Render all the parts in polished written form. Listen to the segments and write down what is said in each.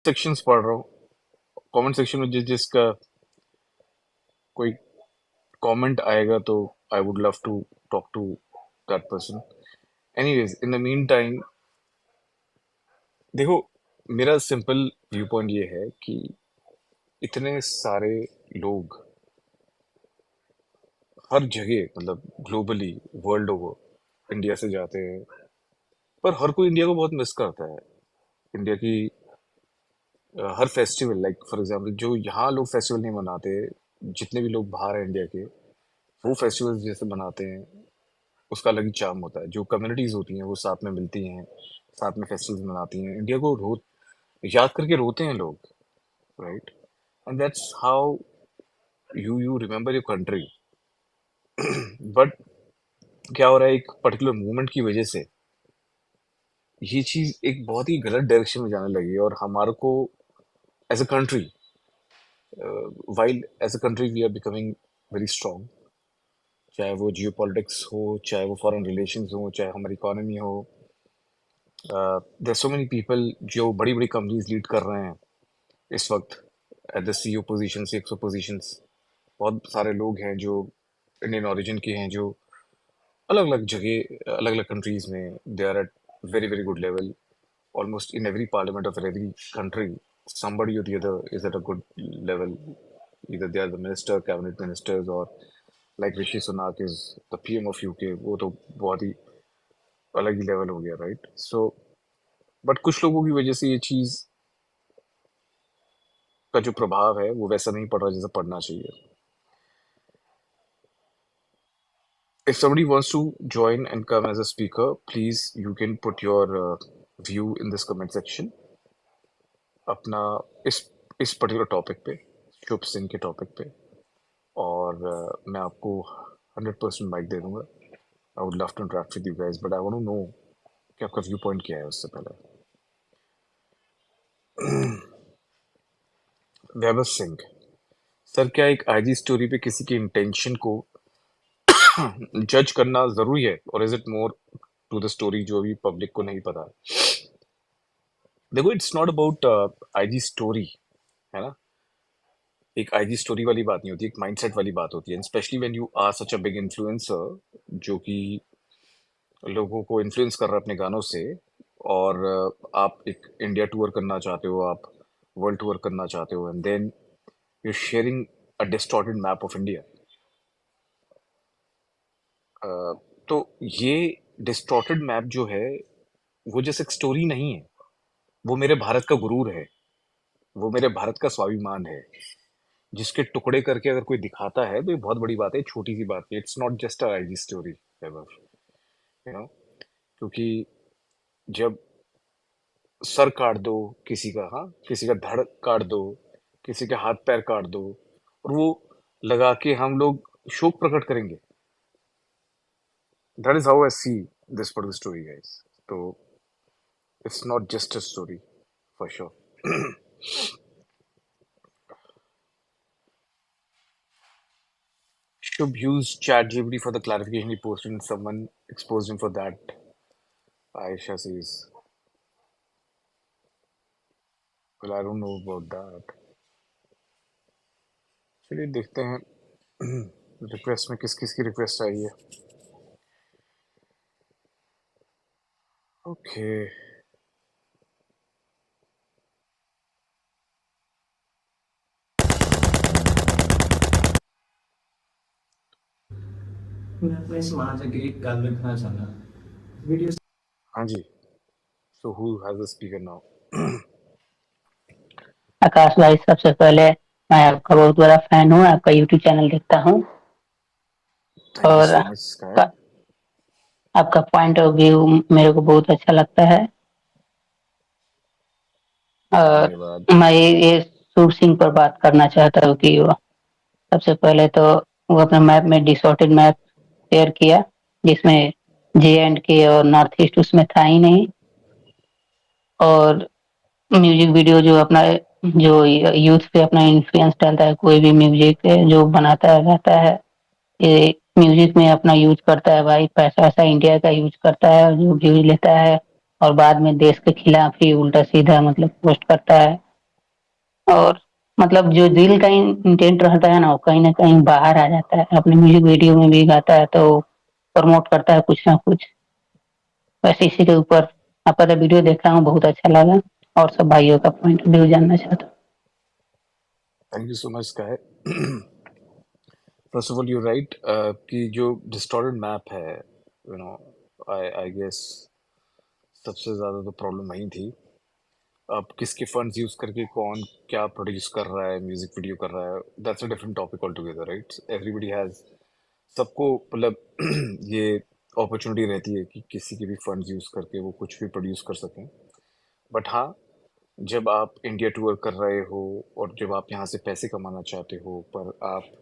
Sections पढ़ रहा हूँ। कमेंट सेक्शन में जिसका कोई कमेंट आएगा तो I would love to talk to that person. Anyways, in the mean time, देखो, मेरा सिंपल व्यू पॉइंट ये है कि इतने सारे लोग हर जगह, मतलब ग्लोबली, वर्ल्ड ओवर इंडिया से जाते हैं, पर हर कोई इंडिया को बहुत मिस करता है। इंडिया की हर फेस्टिवल, लाइक फॉर एग्जांपल, जो यहाँ लोग फेस्टिवल नहीं मनाते, जितने भी लोग बाहर हैं इंडिया के, वो फेस्टिवल्स जैसे मनाते हैं, उसका अलग ही चार्म होता है। जो कम्युनिटीज होती हैं वो साथ में मिलती हैं, साथ में फेस्टिवल्स मनाती हैं, इंडिया को याद करके रोते हैं लोग, right? And that's how you remember your country. But क्या हो रहा है, एक पर्टिकुलर मूवमेंट की वजह से ये चीज एक बहुत ही गलत डायरेक्शन में जाने लगी है, और हमारे को as a country, while as a country we are becoming very strong, चाहे वो जियो पॉलिटिक्स हो, चाहे वो फॉरेन रिलेशंस हो, चाहे हमारी इकोनॉमी हो। देयर सो मेनी पीपल जो बड़ी बड़ी कंपनीज लीड कर रहे हैं इस वक्त, at the CEO position, CXO positions. बहुत सारे लोग हैं जो इंडियन ओरिजिन के हैं, जो अलग अलग जगह, अलग अलग कंट्रीज में they are at very very good level. Almost in every parliament of every country, somebody or the other is at a good level. Either they are the minister, cabinet ministers, or like Rishi Sunak is the PM of UK. वो तो बहुत ही अलग ही level हो गया, right? So but कुछ लोगों की वजह से ये चीज का जो प्रभाव है वो वैसा नहीं पड़ रहा जैसा पड़ना चाहिए। If somebody wants to join and come as a speaker, please you can put your view in this comment section, अपना इस पर्टिकुलर टॉपिक पे, शुभ सिंह के टॉपिक पे। और मैं आपको 100% माइक दे दूंगा। I would love to interact with you guys, but I want to know कि आपका व्यू पॉइंट क्या है उससे पहले। वैभव सिंह सर, क्या एक आईजी स्टोरी पे किसी के इंटेंशन को जज करना जरूरी है, और is it more to the story जो अभी पब्लिक को नहीं पता है? देखो, it's not about IG story, है ना? एक आईजी स्टोरी वाली बात नहीं होती, एक माइंडसेट वाली बात होती है, specially when you are such a big influencer, जो कि लोगों को इन्फ्लुएंस कर रहा है अपने गानों से। और आप एक इंडिया टूर करना चाहते हो, आप वर्ल्ड टूर करना चाहते हो, and then you sharing a distorted map of India. तो ये डिस्टॉर्टेड मैप जो है, वो जैसे एक स्टोरी नहीं है, वो मेरे भारत का गुरूर है, वो मेरे भारत का स्वाभिमान है, जिसके टुकड़े करके अगर कोई दिखाता है तो ये बहुत बड़ी बात है, छोटी सी बात है। It's not just a IG story, you know. क्योंकि जब सर काट दो किसी का, हाँ, किसी का धड़ काट दो, किसी के हाथ पैर काट दो, और वो लगा के हम लोग शोक प्रकट करेंगे, that is how I see this particular story guys. तो it's not just a story, for sure. Shubh used ChatGPT for the clarification he posted, and someone exposed him for that. Aisha says, well, I don't know about that. चलिए देखते हैं request में किस किस की request आई है। Okay, मैं अपने समाज अगे एक गल रखना चाहना वीडियो। हाँ जी। So who has the speaker now? Akash भाई, सबसे पहले मैं आपका बहुत बड़ा फैन हूँ, आपका यूट्यूब चैनल देखता हूँ, थैंक यू और सो मच स्काई। आपका पॉइंट ऑफ व्यू मेरे को बहुत अच्छा लगता है। और धन्यवाद। मैं ये सूर सिंह पर बात करना चाहता हूँ कि वो सबसे पहले तो वो अपने मैप में डिसऑर्टेड मैप शेयर किया, जिसमें जे एंड के और नॉर्थ ईस्ट उसमें था ही नहीं। और म्यूजिक वीडियो जो अपना, जो यूथ पे अपना इन्फ्लुएंस डालता है, कोई भी म्यूजिक जो बनाता है गाता है, ये म्यूजिक में अपना यूज करता है भाई, पैसा वैसा इंडिया का यूज करता है, जो व्यूज लेता है, और बाद में देश के खिलाफ ही उल्टा सीधा मतलब पोस्ट करता है। और मतलब जो दिल का इंटेंट रहता है ना वो कहीं ना कहीं बाहर आ जाता है, अपने म्यूजिक वीडियो में भी गाता है तो प्रमोट करता है कुछ ना कुछ। वैसे इसी के ऊपर आपका तो वीडियो देख रहा हूँ, बहुत अच्छा लगा, और सब भाइयों का पॉइंट ऑफ व्यू जानना चाहता हूँ। Thank you so much Sky. First of all you right कि जो डिस्टॉर्टेड मैप है, you know, I I guess सबसे ज़्यादा तो प्रॉब्लम वही थी। अब किसके फंड्स यूज़ करके कौन क्या प्रोड्यूस कर रहा है, म्यूजिक वीडियो कर रहा है, that's a different topic all together, right? Everybody has, सबको मतलब ये अपॉर्चुनिटी रहती है कि किसी के भी फंड्स यूज़ करके वो कुछ भी प्रोड्यूस कर सकें। बट हाँ, जब आप इंडिया टूर कर रहे हो और जब आप यहाँ से पैसे कमाना चाहते हो, पर आप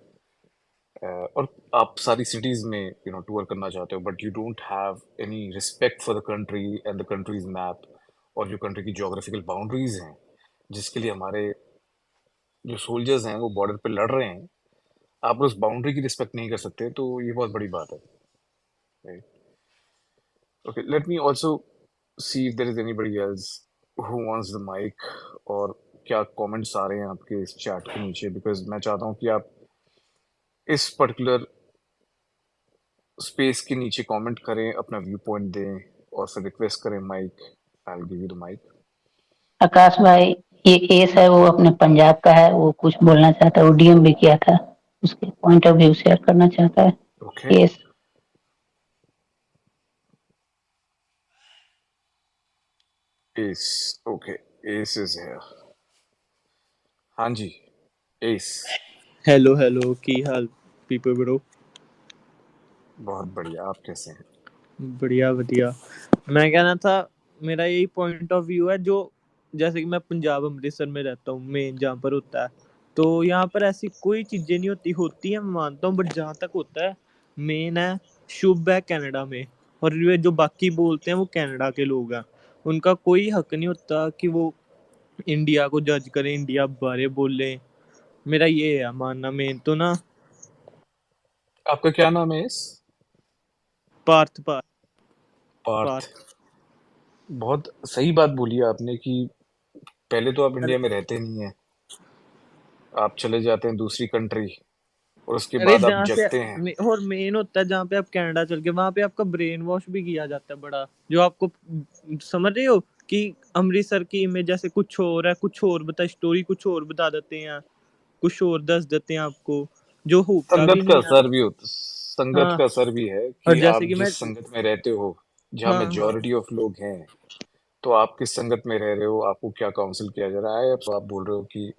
और आप सारी सिटीज में टूर करना चाहते हो, but you don't have any respect for the country and the countries map, और जो कंट्री की जोग्राफिकल बाउंड्रीज हैं जिसके लिए हमारे जो सोल्जर्स हैं वो बॉर्डर पे लड़ रहे हैं, आप उस बाउंड्री की रिस्पेक्ट नहीं कर सकते, तो ये बहुत बड़ी बात है, right? Okay, let me also see if there is anybody else who wants the mike, और क्या कमेंट्स आ रहे हैं आपके इस चैट के नीचे, बिकॉज मैं चाहता हूँ कि आप इस पर्टिकुलर स्पेस के नीचे कमेंट करें, अपना व्यू पॉइंट दें, और फिर रिक्वेस्ट करें mike. I will give you the mike. Akash भाई, ये एस है वो अपने पंजाब का है, वो कुछ बोलना चाहता है, वो डीएम भी किया था, उसके पॉइंट ऑफ व्यू शेयर करना चाहता है। Okay, S. S, okay, S is here. हाँ जी, एस। हेलो हेलो की हाल पीपल ब्रो। बहुत बढ़िया, आप कैसे हैं? बढ़िया बढ़िया। मैं कहना था, मेरा यही पॉइंट ऑफ व्यू है, जो जैसे कि मैं पंजाब अमृतसर में रहता हूँ, मेन जहाँ पर होता है, तो यहाँ पर ऐसी कोई चीज़ें नहीं होती, होती है मैं मानता हूँ, बट जहाँ तक होता है मेन है शुभ है कनाडा में। और ये जो बाकी बोलते हैं वो कनाडा के लोग हैं, उनका कोई हक नहीं होता कि वो इंडिया को जज करें, इंडिया बारे बोले। मेरा ये है मानना मेन तो ना। आपका क्या नाम है एस? पार्थ पार्थ पार्थ। पार्थ। बहुत सही बात बोली आपने कि पहले तो आप इंडिया में रहते नहीं हैं, आप चले जाते हैं दूसरी कंट्री, और उसके अरे बाद आप जहाँ से जगते हैं। और मेन होता है जहाँ पे आप कनाडा चल के, वहां पे आपका ब्रेन वॉश भी किया जाता है बड़ा, जो आपको समझ रहे हो कि अमृतसर की इमेज जैसे कुछ और है, कुछ और बता, स्टोरी कुछ और बता देते हैं, कुछ और दस देते हैं आपको, जो होता संगत भी का नहीं है। असर भी होता, संगत हाँ। का असर भी है और कि जैसे आप कि मैं। जिस संगत में रहते हो, जहाँ हाँ हाँ। मेजोरिटी ऑफ लोग हैं, तो आप किस संगत में रह रहे हो, आपको क्या काउंसिल किया जा रहा है, अब आप बोल रहे हो कि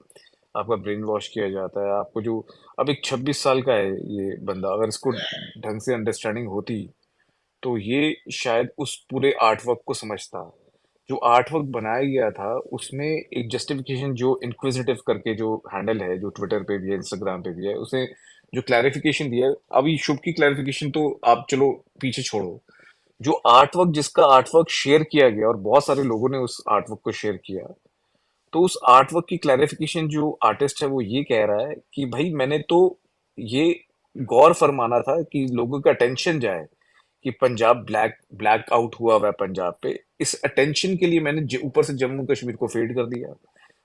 आपका ब्रेन वॉश किया जाता है आपको। जो अब एक 26 साल का है ये बंदा, अगर इसको ढंग से अंडरस्टैंडिंग होती तो ये शायद उस पूरे आर्ट वर्क को समझता। जो आर्ट वर्क बनाया गया था उसमें एक जस्टिफिकेशन, जो इंक्विजिटिव करके जो हैंडल है, जो ट्विटर पे भी है, इंस्टाग्राम पे भी है, उसने जो क्लैरिफिकेशन दिया है, अभी शुभ की क्लैरिफिकेशन तो आप चलो पीछे छोड़ो, जो आर्ट वर्क, जिसका आर्ट वर्क शेयर किया गया और बहुत सारे लोगों ने उस आर्ट वर्क को शेयर किया, तो उस आर्ट वर्क की क्लैरिफिकेशन जो आर्टिस्ट है वो ये कह रहा है कि भाई मैंने तो ये गौर फरमाना था कि लोगों का अटेंशन जाए कि पंजाब ब्लैक ब्लैक आउट हुआ हुआ है पंजाब पे, इस अटेंशन के लिए मैंने ऊपर से जम्मू कश्मीर को फेड कर दिया,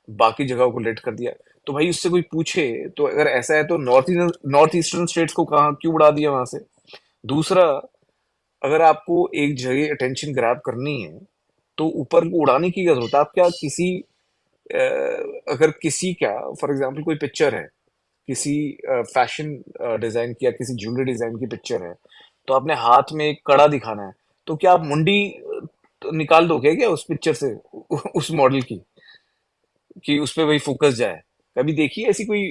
बाकी जगहों को लेट कर दिया। तो भाई उससे कोई पूछे, तो अगर ऐसा है तो नॉर्थ ईस्टर्न स्टेट्स को कहाँ क्यों उड़ा दिया वहां से? दूसरा, अगर आपको एक जगह अटेंशन ग्रैब करनी है तो ऊपर को उड़ाने की क्या जरूरत है? आप क्या किसी अ, अगर किसी का फॉर एग्जांपल कोई पिक्चर है, किसी फैशन डिजाइन की या किसी ज्वेलरी डिजाइन की पिक्चर है, तो आपने हाथ में एक कड़ा दिखाना है, तो क्या आप मुंडी तो निकाल दोगे क्या उस पिक्चर से, उस मॉडल की, कि उस पे वही फोकस जाए? कभी देखी है ऐसी कोई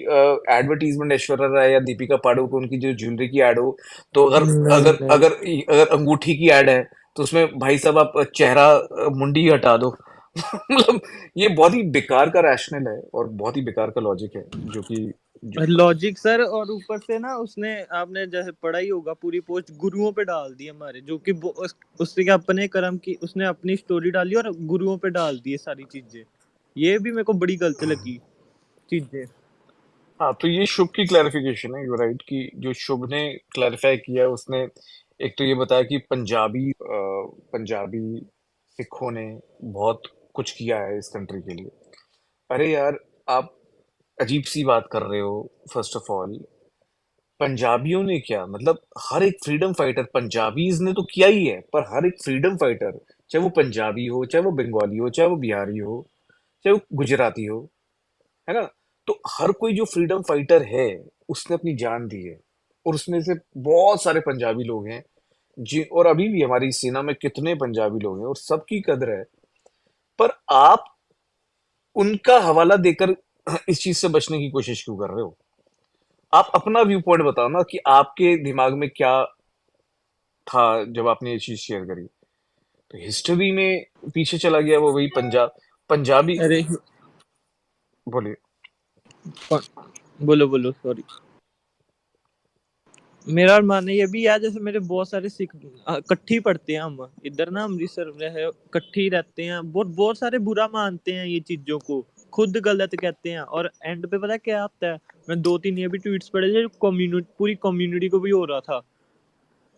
एडवर्टीजमेंट ऐश्वर्या राय या दीपिका पादुकोण उनकी जो ज्वेलरी की एड हो, तो अगर नहीं अगर नहीं। अगर अगर अंगूठी की एड है तो उसमें भाई साहब आप चेहरा मुंडी ही हटा दो। मतलब ये बहुत ही बेकार का रैशनल है और बहुत ही बेकार का लॉजिक है, जो कि जो लॉजिक सर, और ऊपर से ना उसने, आपने जैसे पढ़ा ही होगा, पूरी पोस्ट गुरुओं पे डाल दी हमारे, जो कि उससे क्या अपने कर्म की, उसने अपनी स्टोरी डाली और गुरुओं पे डाल दी ये सारी चीजें। ये भी मेरे को बड़ी गलत लगी चीजें। हाँ, तो ये शुभ की क्लैरिफिकेशन है, यू राइट, कि जो शुभ ने क्लैरिफाई किया उसने एक तो ये बताया कि पंजाबी सिखों ने बहुत कुछ किया है इस कंट्री के लिए। अरे यार, आप अजीब सी बात कर रहे हो। फर्स्ट ऑफ ऑल, पंजाबियों ने क्या मतलब, हर एक फ्रीडम फाइटर, पंजाबीज ने तो किया ही है, पर हर एक फ्रीडम फाइटर, चाहे वो पंजाबी हो, चाहे वो बंगाली हो, चाहे वो बिहारी हो, चाहे वो गुजराती हो, है ना, तो हर कोई जो फ्रीडम फाइटर है उसने अपनी जान दी है। और उसमें से बहुत सारे पंजाबी लोग हैं जी, और अभी भी हमारी सेना में कितने पंजाबी लोग हैं और सबकी कदर है। पर आप उनका हवाला देकर इस चीज से बचने की कोशिश क्यों कर रहे हो? आप अपना व्यू पॉइंट बताओ ना कि आपके दिमाग में क्या था जब आपने ये चीज शेयर करी। तो हिस्ट्री में पीछे चला गया वो, वही पंजाबी। अरे बोलिए। बोलो बोलो, सॉरी। मेरा मानना ये भी है, जैसे मेरे बहुत सारे सिख इकट्ठी पढ़ते हैं, हम इधर ना अमृतसर में है, इकट्ठी ही रहते हैं, बहुत बहुत सारे बुरा मानते हैं ये चीजों को, खुद गलत कहते हैं, और एंड पे पता है क्या आता है? मैं 2-3 ये भी ट्वीट्स पढ़े जो कम्युनिटी, पूरी कम्युनिटी को भी हो रहा था।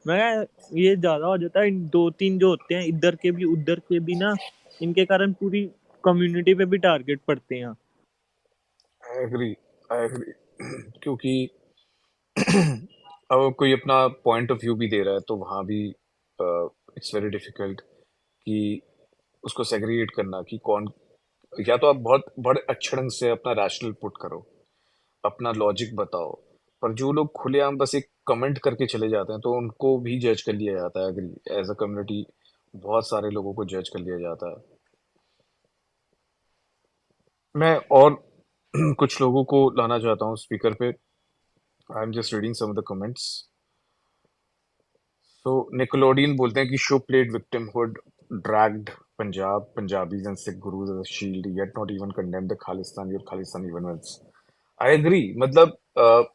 मैं ये ज्यादा हो जाता है, इन 2-3 जो होते हैं इधर के भी उधर के भी ना, इनके कारण पूरी कम्युनिटी पे भी टारगेट पड़ते हैं। I agree, I agree. क्योंकि अब कोई अपना पॉइंट ऑफ व्यू भी दे रहा है तो वहाँ भी इट्स वेरी डिफिकल्ट कि उसको सेग्रीगेट करना कि कौन। या तो आप बहुत बड़े अच्छे ढंग से अपना रैशनल पुट करो, अपना लॉजिक बताओ, पर जो लोग खुलेआम बस एक कमेंट करके चले जाते हैं तो उनको भी जज कर लिया जाता है। एग्री, एज अ कम्युनिटी बहुत सारे लोगों को जज कर लिया जाता है। मैं और कुछ लोगों को लाना चाहता हूँ स्पीकर पे। I am just reading some of the comments. तो निकोलोडियन बोलते हैं कि show played victimhood, dragged Punjab, Punjabis and Sikh gurus as a shield, yet not even condemned the Khalistani or Khalistani events. I agree. मतलब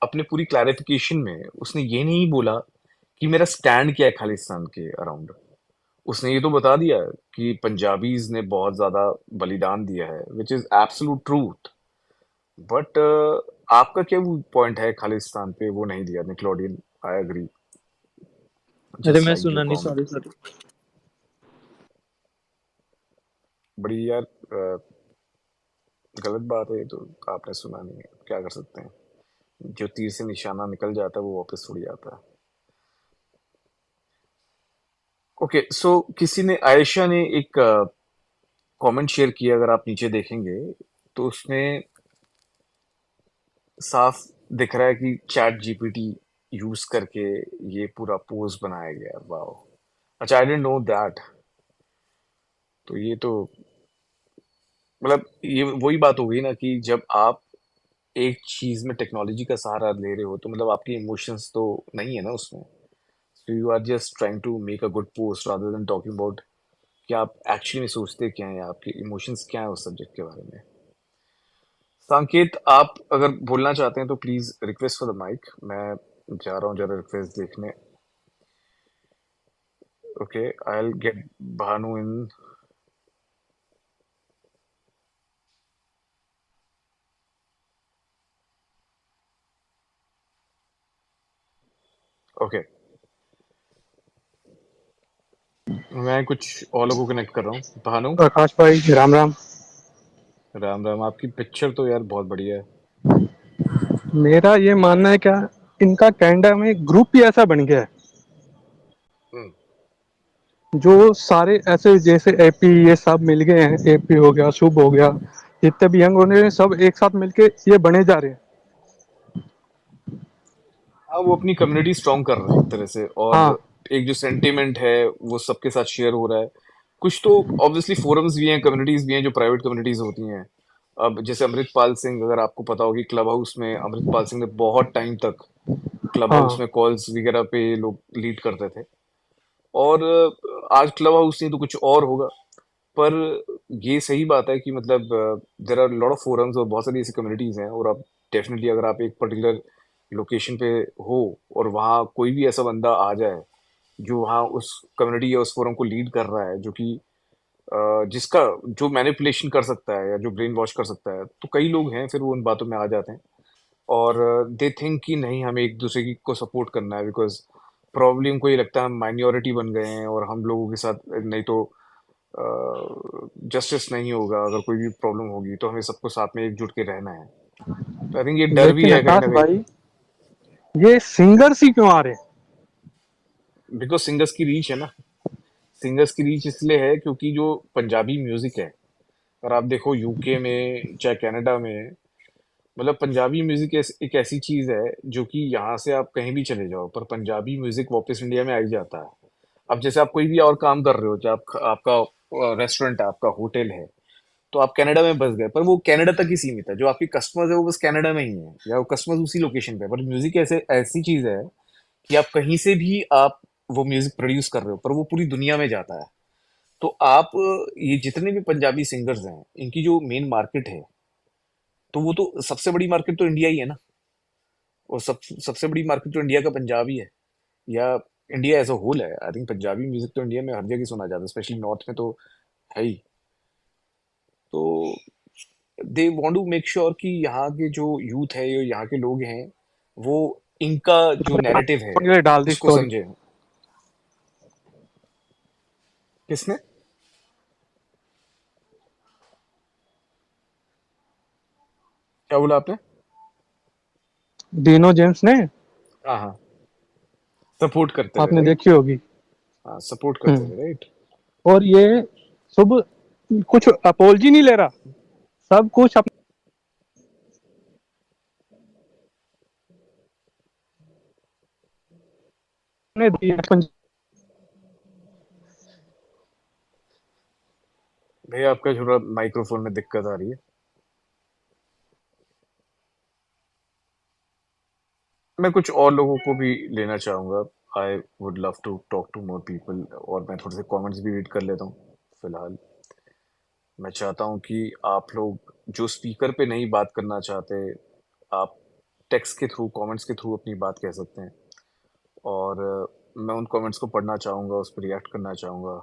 अपने पूरी clarification में उसने ये नहीं बोला कि मेरा स्टैंड क्या है खालिस्तान के अराउंड। उसने ये तो बता दिया कि पंजाबीज ने बहुत ज्यादा बलिदान दिया है, which is absolute truth. But आपका क्या पॉइंट है खालिस्तान पे, वो नहीं दिया निकलोडियन। आई एग्री, अरे जस्ट मैं लाइक योर सुना नहीं, कॉमेंट। Sorry sorry. बड़ी यार गलत बात है ये तो। आपने सुना नहीं है, क्या कर सकते हैं। जो तीर से निशाना निकल जाता है वो वापस थोड़ी आता है। ओके, सो किसी ने, आयशा ने एक कमेंट शेयर किया, अगर आप नीचे देखेंगे तो उसमें साफ दिख रहा है कि चैट जीपीटी यूज करके ये पूरा पोस्ट बनाया गया है। वाओ, अच्छा, आई डेंट नो दैट। तो ये तो मतलब ये वही बात हो गई ना कि जब आप एक चीज में टेक्नोलॉजी का सहारा ले रहे हो तो मतलब आपके इमोशंस तो नहीं है ना उसमें। So you are just trying to make a good post rather than talking about कि आप एक्चुअली में सोचते क्या हैं, आपके इमोशंस क्या है उस सब्जेक्ट के बारे में। संकेत, आप अगर बोलना चाहते हैं तो please request for the mike. मैं जा रहा हूँ जरा रिक्वेस्ट देखने। Okay, I will get Bhanu in. Okay, मैं कुछ और लोगों को कनेक्ट कर रहा हूँ। भानु, आकाश भाई राम राम। राम राम। आपकी पिक्चर तो यार बहुत बढ़िया है। मेरा ये मानना है क्या, इनका कनाडा में ग्रुप ही ऐसा बन गया है हम्म, जो सारे ऐसे जैसे एपी ये सब मिल गए हैं, एपी हो गया, शुभ हो गया, जितने भी यंग होने हैं, सब एक साथ मिलके ये बने जा रहे हैं। हाँ, वो अपनी कम्युनिटी स्ट्रांग कर रहे हैं एक तरह से, और हाँ एक जो सेंटिमेंट है वो सबके साथ शेयर हो रहा है। कुछ तो ऑब्वियसली फोरम्स भी हैं, कम्युनिटीज भी हैं जो प्राइवेट कम्युनिटीज होती हैं। अब जैसे अमृतपाल सिंह, अगर आपको पता होगी, क्लब हाउस में अमृतपाल सिंह ने बहुत टाइम तक क्लब हाउस हाँ में कॉल्स वगैरह पे लोग लीड करते थे। और आज क्लब हाउस नहीं तो कुछ और होगा। पर ये सही बात है कि मतलब there are lot of forums और बहुत सारी ऐसी कम्युनिटीज हैं, और आप डेफिनेटली अगर आप एक पर्टिकुलर लोकेशन पे हो और वहाँ कोई भी ऐसा बंदा आ जाए जो वहाँ उस कम्युनिटी या उस फोरम को लीड कर रहा है, जो कि जिसका जो मैनिपुलेशन कर सकता है या जो ब्रेन वॉश कर सकता है, तो कई लोग हैं फिर वो उन बातों में आ जाते हैं। और दे थिंक कि नहीं, हमें एक दूसरे की को सपोर्ट करना है, बिकॉज प्रॉब्लम को ये लगता है हम माइनॉरिटी बन गए हैं और हम लोगों के साथ नहीं तो जस्टिस नहीं होगा। अगर कोई भी प्रॉब्लम होगी तो हमें सबको साथ में एकजुट के रहना है। आई थिंक ये डर भी लेकिन है कहीं आकाश ना कहीं, भाई, ये सिंगर्स ही क्यों आ रहे हैं? बिकॉज सिंगर्स की रीच है ना। सिंगर्स की रीच इसलिए है क्योंकि जो पंजाबी म्यूजिक है, और आप देखो यूके में चाहे कनाडा में, मतलब पंजाबी म्यूजिक एक ऐसी चीज है जो कि यहाँ से आप कहीं भी चले जाओ पर पंजाबी म्यूजिक वापस इंडिया में आ ही जाता है। अब जैसे आप कोई भी और काम कर रहे हो, चाहे आपका रेस्टोरेंट है, आपका होटल है, तो आप कनाडा में बस गए, पर वो कनाडा तक ही सीमित है। जो आपके कस्टमर्स है वो बस कनाडा में ही है, या वो कस्टमर्स उसी लोकेशन पे है। पर म्यूजिक ऐसे ऐसी चीज है कि आप कहीं से भी आप वो म्यूजिक प्रोड्यूस कर रहे हो पर वो पूरी दुनिया में जाता है। तो आप ये जितने भी पंजाबी सिंगर्स हैं, इनकी जो मेन मार्केट है, तो वो तो सबसे बड़ी मार्केट तो इंडिया ही है ना। और सबसे बड़ी मार्केट तो इंडिया का पंजाब ही है, या इंडिया एज अ होल है। आई थिंक पंजाबी म्यूजिक तो इंडिया में हर जगह सुना जाता है, स्पेशली नॉर्थ में तो है ही। तो they want to make sure कि यहाँ के जो यूथ है, या यहाँ के लोग हैं, वो इनका जो नैरेटिव है के लिए डाल दी उसको स्टोरी। समझे। किसने? क्या बोला आपने? डीनो जेम्स ने, हाँ हाँ, सपोर्ट करते थे आपने राइट। देखी होगी। हाँ, सपोर्ट करते हम्म। थे राइट। और ये सब कुछ अपोलॉजी नहीं ले रहा, सब कुछ अपने दिए। भैया आपका थोड़ा माइक्रोफोन में दिक्कत आ रही है। मैं कुछ और लोगों को भी लेना चाहूँगा। I would love to talk to more people, और मैं थोड़े से कमेंट्स भी रीड कर लेता हूँ फिलहाल। मैं चाहता हूँ कि आप लोग जो स्पीकर पे नहीं बात करना चाहते, आप टेक्स्ट के थ्रू, कमेंट्स के थ्रू अपनी बात कह सकते हैं। और मैं उन कमेंट्स को पढ़ना चाहूँगा, उस पर रिएक्ट करना चाहूँगा।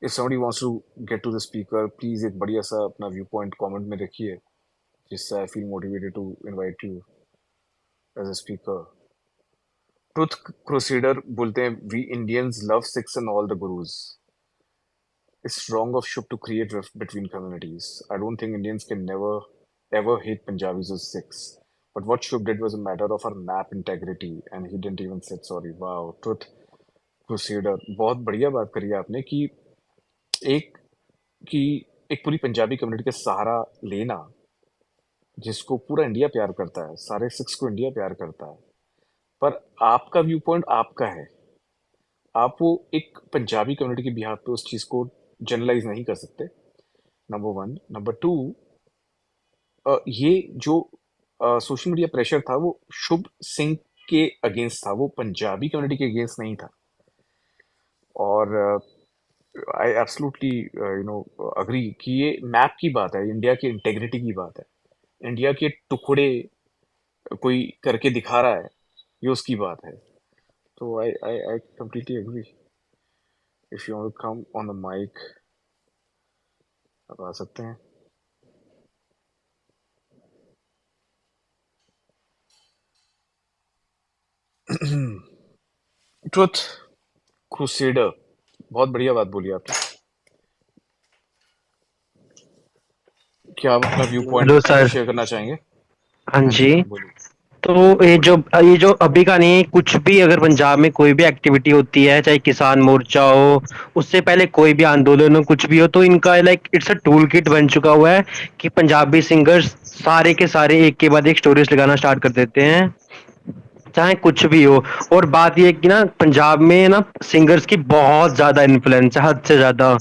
If somebody wants to get to the speaker, please एक बढ़िया सा अपना व्यू पॉइंट कमेंट में रखिए, जिससे I feel motivated to invite you as a speaker. Truth crusader बोलते हैं, we Indians love six and all the gurus. It's wrong of Shub to create rift between communities. I don't think Indians can never ever hate Punjabis or Sikhs. But what Shub did was a matter of our map integrity, and he didn't even say sorry. Wow, truth crusader. बहुत बढ़िया बात करी आपने कि एक कि एक पूरी पंजाबी कम्युनिटी का सहारा लेना, जिसको पूरा इंडिया प्यार करता है, सारे सिक्स को इंडिया प्यार करता है। पर आपका व्यू पॉइंट आपका है, आप वो एक पंजाबी कम्युनिटी के बिहार पे उस चीज़ को जनरलाइज नहीं कर सकते। Number one. नंबर टू, ये जो सोशल मीडिया प्रेशर था वो शुभ सिंह के अगेंस्ट था, वो पंजाबी कम्युनिटी के अगेंस्ट नहीं था। और आई एब्सोल्युटली अग्री कि ये मैप की बात है, इंडिया की इंटेग्रिटी की बात है। इंडिया के टुकड़े कोई करके दिखा रहा है, ये उसकी बात है। तो I completely agree. If you want to come on the mike, आप आ सकते हैं। ट्रुथ क्रूसेडर, बहुत बढ़िया बात बोली आपने। क्या आप अपना view hello point sir. Share करना चाहेंगे? हाँ हाँ जी, जी। बोलिए। तो ये जो अभी का नहीं, कुछ भी अगर पंजाब में कोई भी एक्टिविटी होती है, चाहे किसान मोर्चा हो, उससे पहले कोई भी आंदोलन हो, कुछ भी हो, तो इनका like it's a tool kit बन चुका हुआ है कि पंजाबी सिंगर्स सारे के सारे एक के बाद एक स्टोरीज लगाना स्टार्ट कर देते हैं, चाहे कुछ भी हो। और बात ये है कि ना पंजाब में ना सिंगर्स की बहुत ज्यादा इन्फ्लुएंस है, हद से ज्यादा।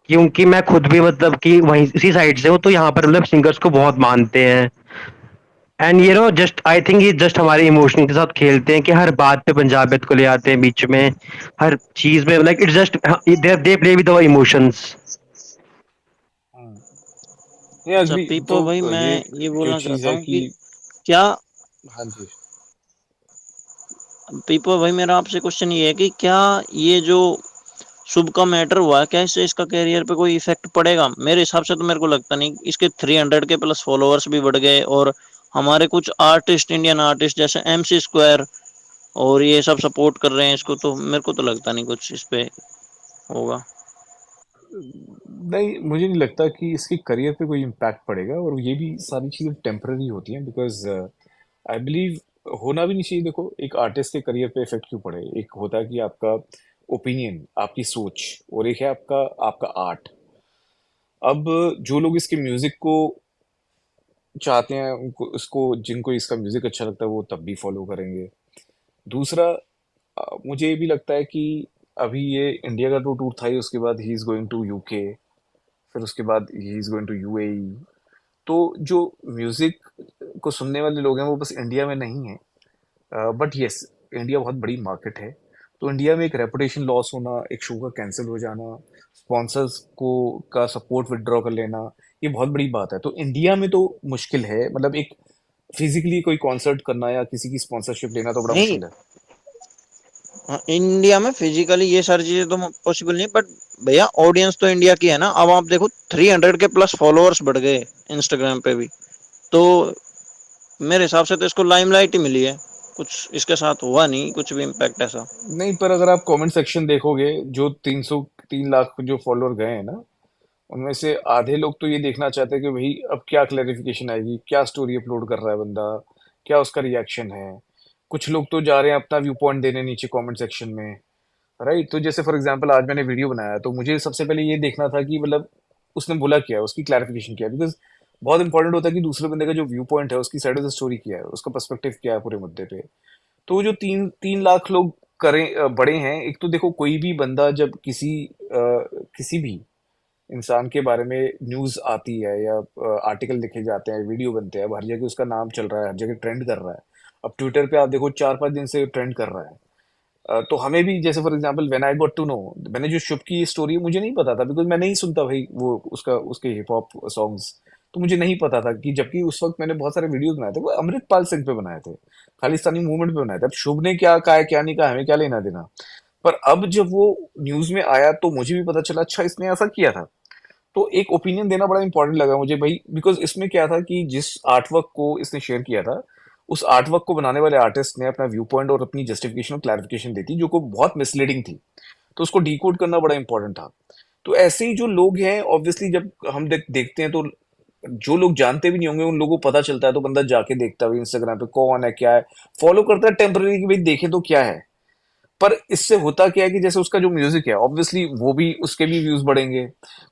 क्योंकि मैं खुद भी मतलब कि वहीं इसी साइड से हूँ, तो यहाँ पर मतलब सिंगर्स को बहुत मानते हैं। And you know just I think ये जस्ट हमारे इमोशन के साथ खेलते हैं कि हर बात पे पंजाबियत को ले आते हैं बीच में, हर चीज में like it's just they play with our emotions. हाँ, ये अच्छा अग्री। तो पीपो भाई, ये मैं ये जो बोलना चीज चाहता है हूँ कि, कि क्या, हाँ जी, पीपो भाई मेरा आपसे क्वेश्चन ये है कि क्या ये जो शुभ का मैटर हुआ है, क्या इससे इसका कैरियर पे कोई इफेक्ट पड़ेगा? मेरे हिसाब से तो मेरे को लगता नहीं। इसके 300 के प्लस फॉलोअर्स भी बढ़ गए, और हमारे कुछ आर्टिस्ट, इंडियन आर्टिस्ट जैसे MC स्क्वायर और ये सब सपोर्ट कर रहे हैं इसको, तो मेरे को तो लगता नहीं कुछ इस पे होगा। नहीं, मुझे नहीं लगता कि इसके करियर पे कोई इम्पैक्ट पड़ेगा, और ये भी सारी चीज़ें टेम्पररी होती हैं, बिकॉज आई बिलीव होना भी नहीं चाहिए। देखो, एक आर्टिस्ट के करियर पे इफेक्ट क्यों पड़े? एक होता है कि आपका ओपिनियन, आपकी सोच, और एक है आपका आपका आर्ट। अब जो लोग इसके म्यूजिक को चाहते हैं, उनको इसको जिनको इसका म्यूजिक अच्छा लगता है, वो तब भी फॉलो करेंगे। दूसरा, मुझे ये भी लगता है कि अभी ये इंडिया का तो टूर था ही, उसके बाद he is going to UK, फिर उसके बाद he is going to UAE. तो जो म्यूजिक को सुनने वाले लोग हैं वो बस इंडिया में नहीं है, बट यस, इंडिया बहुत बड़ी मार्केट है। तो इंडिया में एक रेपुटेशन लॉस होना, एक शो का कैंसिल हो जाना, स्पॉन्सर्स को का सपोर्ट विड्रॉ कर लेना, ये बहुत बड़ी बात है। तो इंडिया में तो मुश्किल है, मतलब एक फिजिकली कोई कॉन्सर्ट करना या किसी की स्पॉन्सरशिप लेना तो बड़ा नहीं, मुश्किल है। इंडिया में फिजिकली ये सारी चीजें तो पॉसिबल नहीं, बट भैया ऑडियंस तो इंडिया की है ना। अब आप देखो 300 के प्लस फॉलोअर्स बढ़ गए इंस्टाग्राम पे भी, तो मेरे हिसाब से तो इसको लाइमलाइट ही मिली है, कुछ इसके साथ हुआ नहीं कुछ भी इम्पैक्ट ऐसा। नहीं, पर अगर आप कमेंट सेक्शन देखोगे, जो 3 लाख जो फॉलोअर गए हैं ना, उनमें से आधे लोग तो ये देखना चाहते हैं कि भाई अब क्या क्लैरिफिकेशन आएगी, क्या स्टोरी अपलोड कर रहा है बंदा, क्या उसका रिएक्शन है। कुछ लोग तो जा रहे हैं अपना व्यू पॉइंट देने नीचे कमेंट सेक्शन में, राइट? तो जैसे फॉर एग्जांपल आज मैंने वीडियो बनाया, तो मुझे सबसे पहले ये देखना था कि मतलब उसने बोला क्या है, उसकी क्लैरिफिकेशन क्या है, बिकॉज बहुत इंपॉर्टेंट होता है कि दूसरे बंदे का जो व्यू पॉइंट है, उसकी साइड ऑफ द स्टोरी क्या है, उसका पर्सपेक्टिव क्या है पूरे मुद्दे पे। तो जो 3 लाख लोग करें बड़े हैं, एक तो देखो कोई भी बंदा जब किसी भी इंसान के बारे में न्यूज़ आती है या आर्टिकल लिखे जाते हैं, वीडियो बनते हैं, अब हर जगह उसका नाम चल रहा है, हर जगह ट्रेंड कर रहा है। अब ट्विटर पे आप देखो 4-5 दिन से ट्रेंड कर रहा है। तो हमें भी जैसे for example when I got to know, मैंने जो शुभ की ये स्टोरी मुझे नहीं पता था, बिकॉज मैं नहीं सुनता भाई वो उसके हिप हॉप सॉन्ग्स। तो मुझे नहीं पता था कि, जबकि उस वक्त मैंने बहुत सारे वीडियोस बनाए थे, वो अमृतपाल सिंह पे बनाए थे, खालिस्तानी मूवमेंट पे बनाए थे। अब शुभ ने क्या कहा है क्या नहीं कहा, हमें क्या लेना देना। पर अब जब वो न्यूज में आया तो मुझे भी पता चला, अच्छा इसने ऐसा किया था। तो एक ओपिनियन देना बड़ा इंपॉर्टेंट लगा मुझे भाई, बिकॉज इसमें क्या था कि जिस आर्टवर्क को इसने शेयर किया था, उस आर्टवर्क को बनाने वाले आर्टिस्ट ने अपना व्यू पॉइंट और अपनी जस्टिफिकेशन और क्लैरिफिकेशन दी थी, जो को बहुत मिसलीडिंग थी। तो उसको डिकोड करना बड़ा इंपॉर्टेंट था। तो ऐसे ही जो लोग हैं, ऑब्वियसली जब हम देखते हैं, तो जो लोग जानते भी नहीं होंगे उन लोगों को पता चलता है, तो बंदा जाके देखता है इंस्टाग्राम पे कौन है क्या है, फॉलो करता है टेम्पररी कि भाई देखे तो क्या है। पर इससे होता क्या है कि जैसे उसका जो म्यूजिक है, ऑब्वियसली वो भी, उसके भी व्यूज बढ़ेंगे,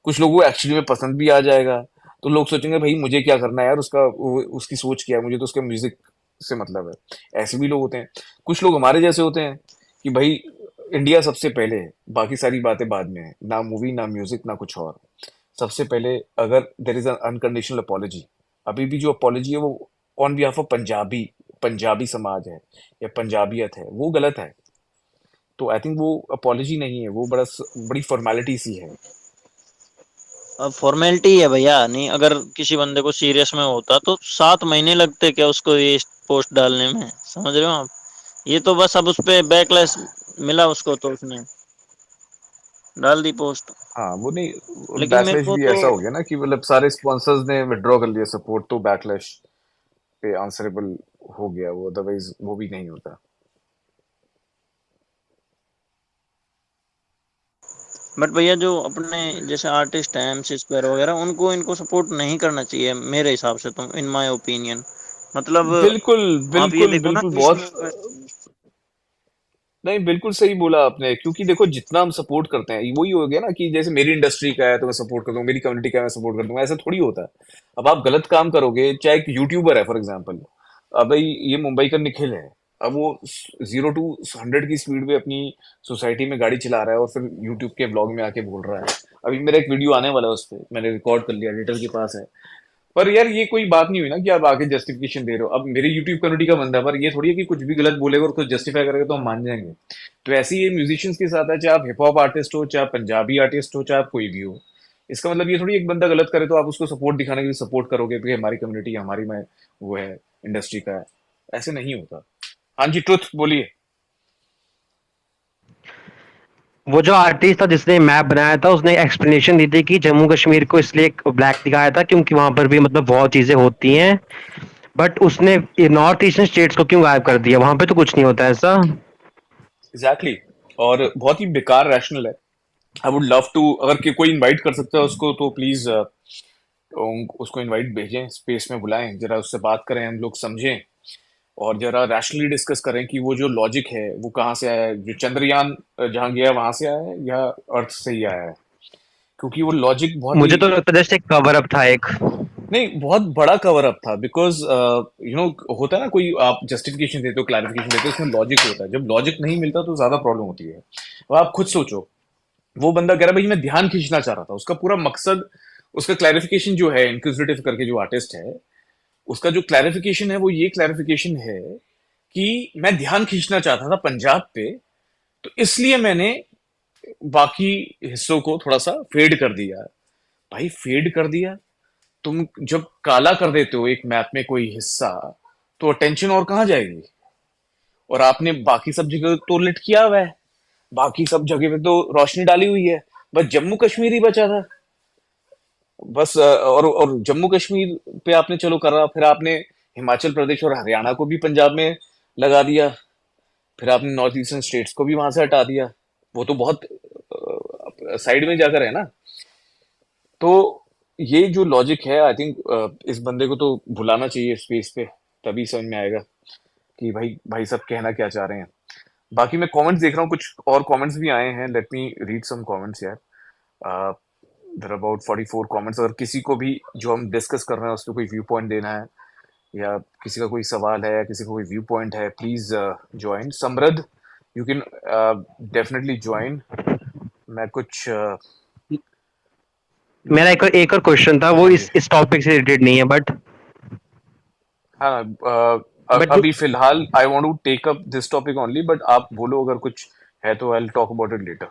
कुछ लोगों को एक्चुअली में पसंद भी आ जाएगा। तो लोग सोचेंगे भाई मुझे क्या करना है यार, उसकी सोच क्या है, मुझे तो उसके म्यूजिक से मतलब है। ऐसे भी लोग होते हैं। कुछ लोग हमारे जैसे होते हैं कि भाई इंडिया सबसे पहले है, बाकी सारी बातें बाद में है, ना मूवी ना म्यूजिक ना कुछ और। सबसे पहले अगर देर इज अनकंडीशनल अपॉलॉजी, अभी भी जो अपॉलॉजी है वो ऑन बिहाफ ऑफ पंजाबी समाज है या पंजाबियत है, वो गलत है। तो आई थिंक वो अपॉलॉजी नहीं है, वो बड़ी फॉर्मेलिटी सी है। अब फॉर्मेलिटी है भैया, नहीं अगर किसी बंदे को सीरियस में होता तो 7 महीने लगते क्या उसको ये पोस्ट डालने में, समझ रहे हो आप? ये तो बस अब उस पे बैकलैश मिला उसको तो उसने डाल दी पोस्ट। हाँ, वो नहीं, लेकिन मेरे बैकलैश को भी तो ऐसा हो गया ना कि मतलब सारे स्पॉन्सर्स ने विड्रॉ कर लिया सपोर्ट, तो बैकलैश पे आंसरेबल हो गया वो, अदरवाइज वो भी नहीं होता। बट भैया जो अपने जैसे आर्टिस्ट हैं एमसी स्क्वायर वगैरह, उनको इनको सपोर्ट नहीं करना चाहिए मेरे हिसाब से, तो इन माय ओपिनियन। मतलब बिल्कुल आप ये बिल्कुल देखो ना बिल्कुल, इस बहुत नहीं, बिल्कुल सही बोला आपने, क्योंकि देखो जितना हम सपोर्ट करते हैं, वही हो गया ना कि जैसे मेरी इंडस्ट्री का है तो मैं सपोर्ट कर दूं, मेरी कम्युनिटी का है मैं सपोर्ट कर दूंगा, ऐसा थोड़ी होता है। अब आप गलत काम करोगे, चाहे एक यूट्यूबर है फॉर एग्जाम्पल, अब भाई ये मुंबई का निखिल है, अब वो 0 to 100 की स्पीड पे अपनी सोसाइटी में गाड़ी चला रहा है और फिर यूट्यूब के ब्लॉग में आके बोल रहा है। अभी मेरा एक वीडियो आने वाला है, उस पर मैंने रिकॉर्ड कर लिया, एडिटर के पास है। पर यार ये कोई बात नहीं हुई ना कि आप आके जस्टिफिकेशन दे रहे हो। अब मेरे यूट्यूब कम्युनिटी का बंदा है, पर ये थोड़ी है कि कुछ भी गलत बोलेगा और कुछ जस्टिफाई करेगा तो हम मान जाएंगे। तो ऐसे ही ये म्यूजिशियंस के साथ है, चाहे आप हिप हॉप आर्टिस्ट हो, चाहे आप पंजाबी आर्टिस्ट हो, चाहे आप कोई भी हो। इसका मतलब ये थोड़ी एक बंदा गलत करे तो आप उसको सपोर्ट दिखाने के लिए सपोर्ट करोगे कि हमारी कम्युनिटी हमारी में वो है, इंडस्ट्री का है। ऐसे नहीं होता। हाँ जी, ट्रुथ बोलिए। वो जो आर्टिस्ट था जिसने मैप बनाया था उसने एक्सप्लेनेशन दी थी कि जम्मू कश्मीर को इसलिए ब्लैक दिखाया था क्योंकि वहां पर भी मतलब बहुत चीजें होती हैं, बट उसने नॉर्थ ईस्टर्न स्टेट्स को क्यों गायब कर दिया? वहां पे तो कुछ नहीं होता ऐसा। Exactly exactly। और बहुत ही बेकार रैशनल है। आई वुड लव टू, अगर कोई इनवाइट कर सकता है उसको तो प्लीज उसको इनवाइट भेजें, स्पेस में बुलाएं, जरा उससे बात करें, हम लोग समझें और जरा रैशनली डिस्कस करें कि वो जो लॉजिक है वो कहाँ से आया है, जो चंद्रयान जहाँ गया वहां से आया है या अर्थ से ही आया है, क्योंकि वो लॉजिक बहुत ही, मुझे तो लगता है जस्ट एक कवर अप था एक। नहीं बहुत बड़ा कवर अप था, बिकॉज होता है ना, कोई आप जस्टिफिकेशन देते हो, क्लैरिफिकेशन देते हो, उसमें लॉजिक होता है, जब लॉजिक नहीं मिलता तो ज्यादा प्रॉब्लम होती है। अब आप खुद सोचो, वो बंदा कह रहा है भाई मैं ध्यान खींचना चाह रहा था, उसका पूरा मकसद, उसका क्लैरिफिकेशन जो है, इंक्विजिटिव करके जो आर्टिस्ट है, उसका जो क्लैरिफिकेशन है वो ये क्लैरिफिकेशन है कि मैं ध्यान खींचना चाहता था पंजाब पे, तो इसलिए मैंने बाकी हिस्सों को थोड़ा सा फेड कर दिया। भाई फेड कर दिया, तुम जब काला कर देते हो एक मैप में कोई हिस्सा, तो अटेंशन और कहाँ जाएगी? और आपने बाकी सब जगह तो लिट किया हुआ है, बाकी सब जगह पे तो रोशनी डाली हुई है, बस जम्मू कश्मीर ही बचा था। बस और जम्मू कश्मीर पे आपने चलो करा, फिर आपने हिमाचल प्रदेश और हरियाणा को भी पंजाब में लगा दिया, फिर आपने नॉर्थ ईस्टर्न स्टेट्स को भी वहां से हटा दिया, वो तो बहुत साइड में जाकर है ना। तो ये जो लॉजिक है, आई थिंक इस बंदे को तो भुलाना चाहिए स्पेस पे, तभी समझ में आएगा कि भाई भाई सब कहना क्या चाह रहे हैं। बाकी मैं कमेंट्स देख रहा हूँ, कुछ और कमेंट्स भी आए हैं, let me read some comments यार। देयर अबाउट 44 कमेंट्स, अगर किसी को भी जो हम डिस्कस कर रहे हैं उस पर कोई व्यू पॉइंट देना है, या किसी का कोई सवाल है, किसी का कोई व्यू पॉइंट है, प्लीज ज्वाइन। समृद्ध, यू कैन डेफिनेटली ज्वाइन। मैं कुछ मेरा एक और क्वेश्चन था, वो हाँ जी, इस टॉपिक से रिलेटेड नहीं है, बट हाँ जो अभी फिलहाल I want to take up this topic only, but आप बोलो अगर कुछ है तो I will talk about it later.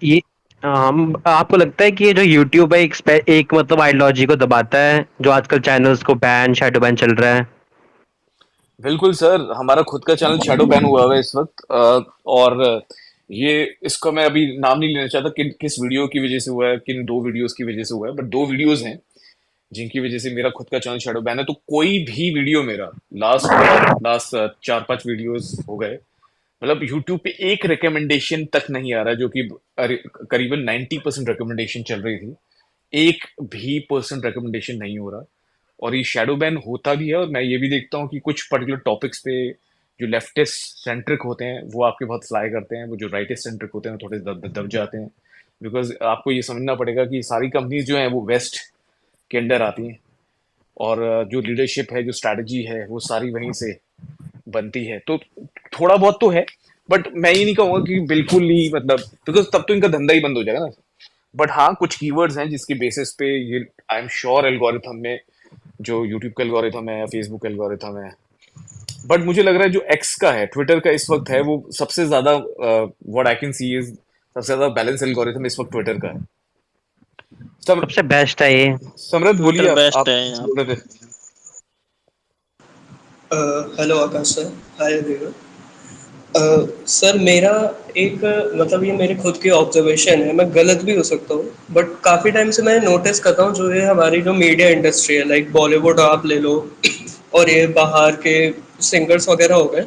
ये हम आपको लगता है कि ये जो यूट्यूब है एक मतलब आइडियोलॉजी को दबाता है, जो आजकल चैनल्स को बैन शैडो बैन चल रहा है? बिल्कुल सर, हमारा खुद का चैनल शैडो बैन हुआ हुआ है इस वक्त, और ये इसका मैं अभी नाम नहीं लेना चाहता किस वीडियो की वजह से हुआ है, किन दो वीडियोस की वजह से हुआ है, बट दो वीडियोस हैं जिनकी वजह से मेरा खुद का चैनल शैडो बैन है। तो कोई भी वीडियो मेरा लास्ट 4-5 वीडियोस हो गए, मतलब यूट्यूब पे एक रिकमेंडेशन तक नहीं आ रहा, जो कि करीबन 90% रिकमेंडेशन चल रही थी, एक भी परसेंट रिकमेंडेशन नहीं हो रहा। और ये शैडो बैन होता भी है, और मैं ये भी देखता हूँ कि कुछ पर्टिकुलर टॉपिक्स पे जो लेफ्टिस्ट सेंट्रिक होते हैं वो आपके बहुत फ्लाई करते हैं, वो जो राइटिस्ट सेंट्रिक होते हैं वो थोड़े दब जाते हैं। बिकॉज आपको ये समझना पड़ेगा कि सारी कंपनीज जो हैं वो वेस्ट के अंडर आती हैं, और जो लीडरशिप है, जो स्ट्रैटेजी है, वो सारी वहीं से बनती है। तो थोड़ा बहुत तो है, बट मैं ये नहीं कहूंगा कि बिल्कुल ही, मतलब बिकॉज तब तो इनका धंधा ही बंद हो जाएगा ना। बट हाँ, कुछ कीवर्ड्स हैं जिसके बेसिस पे ये आई एम श्योर एल्गोरिथम में, जो यूट्यूब का एल्गोरिथम है या फेसबुक का एल्गोरिथम है, बट मुझे लग रहा है जो एक्स का है, ट्विटर का इस वक्त है, वो सबसे ज्यादा what I can see is सबसे ज्यादा बैलेंस एल्गोरिथम इस वक्त ट्विटर का है। सबसे बेस्ट है ये। समृद्ध बोलिए, ट्विटर बेस्ट आप है यहाँ बोल रहे थे। हेलो आकाश सर, हाय एवरीवन। सर मेरा एक मतलब ये मेरे खुद की ऑब्जर्वेशन है, मैं गलत भी हो सकता हूँ, बट काफ़ी टाइम से मैं नोटिस करता हूँ जो ये हमारी जो मीडिया इंडस्ट्री है, लाइक बॉलीवुड आप ले लो और ये बाहर के सिंगर्स वगैरह हो गए,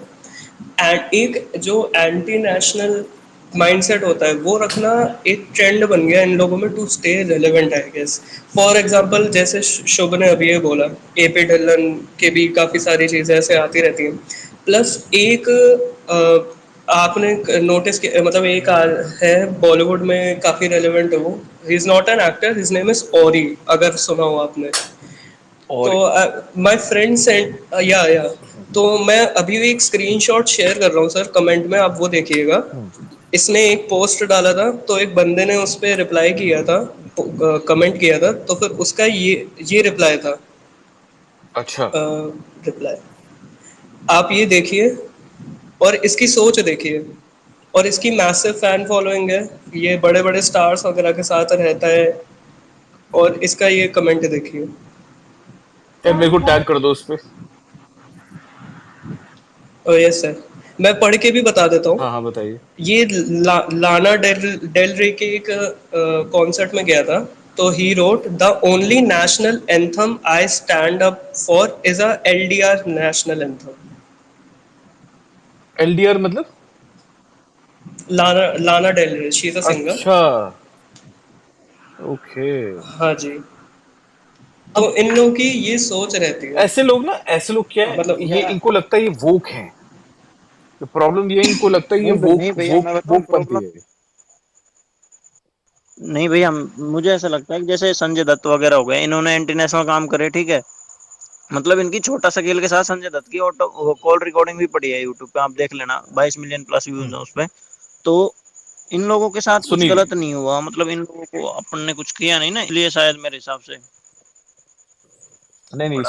एंड एक जो एंटी नेशनल माइंडसेट होता है वो रखना एक ट्रेंड बन गया इन लोगों में to stay relevant I guess. For example जैसे शुभ ने अभी ये बोला, एपी ढिल्लन के भी काफ़ी सारी चीज़ें ऐसे आती रहती हैं। प्लस एक आपने नोटिस किया, मतलब एक है बॉलीवुड में काफ़ी रेलेवेंट है वो, he is not an actor, his name is औरी, अगर सुना हो आपने तो। और माय फ्रेंड सेंड या तो मैं अभी भी एक स्क्रीनशॉट शेयर कर रहा हूँ सर, कमेंट में आप वो देखिएगा। इसने एक पोस्ट डाला था तो एक बंदे ने उस पर रिप्लाई किया था, कमेंट किया था, तो फिर उसका ये रिप्लाई था। अच्छा, रिप्लाई आप ये देखिए और इसकी सोच देखिए, और इसकी मैसिव फैन फॉलोइंग है, ये बड़े बड़े स्टार्स वगैरह के साथ रहता है, और इसका ये कमेंट देखिए। यार मेरे को टैग कर दो उस पे। यस सर, मैं पढ़ के भी बता देता हूँ। हाँ हाँ बताइए। ये लाना डेल रे के एक कॉन्सर्ट में गया था, तो he wrote the only national anthem I stand up for is a LDR national anthem. LDR मतलब? लाना डेल रे, शी इज अ सिंगर। अच्छा, ओके। हाँ जी। तो अब इन लोगों की ये सोच रहती है, ऐसे लोग क्या है, मतलब ये इनको लगता है ये वोक हैं। तो प्रॉब्लम ये है, इनको लगता है ये नहीं वोक भैया, वोक मैं बताऊं वोक पंथी प्रॉब्लम। है। नहीं भैया, मुझे ऐसा लगता है कि जैसे संजय दत्त वगैरह हो गए, इन्होंने इंटरनेशनल काम करे, ठीक है। मतलब इनकी छोटा सा खेल के साथ संजय दत्त की ऑटो कॉल रिकॉर्डिंग भी पड़ी है यूट्यूब पे, आप देख लेना, 22 मिलियन प्लस व्यूज है उस पे। तो इन लोगों के साथ कुछ सुनी। गलत नहीं हुआ, मतलब इन लोगों को अपन ने कुछ किया नहीं ना, इसलिए शायद मेरे हिसाब से नहीं नहीं,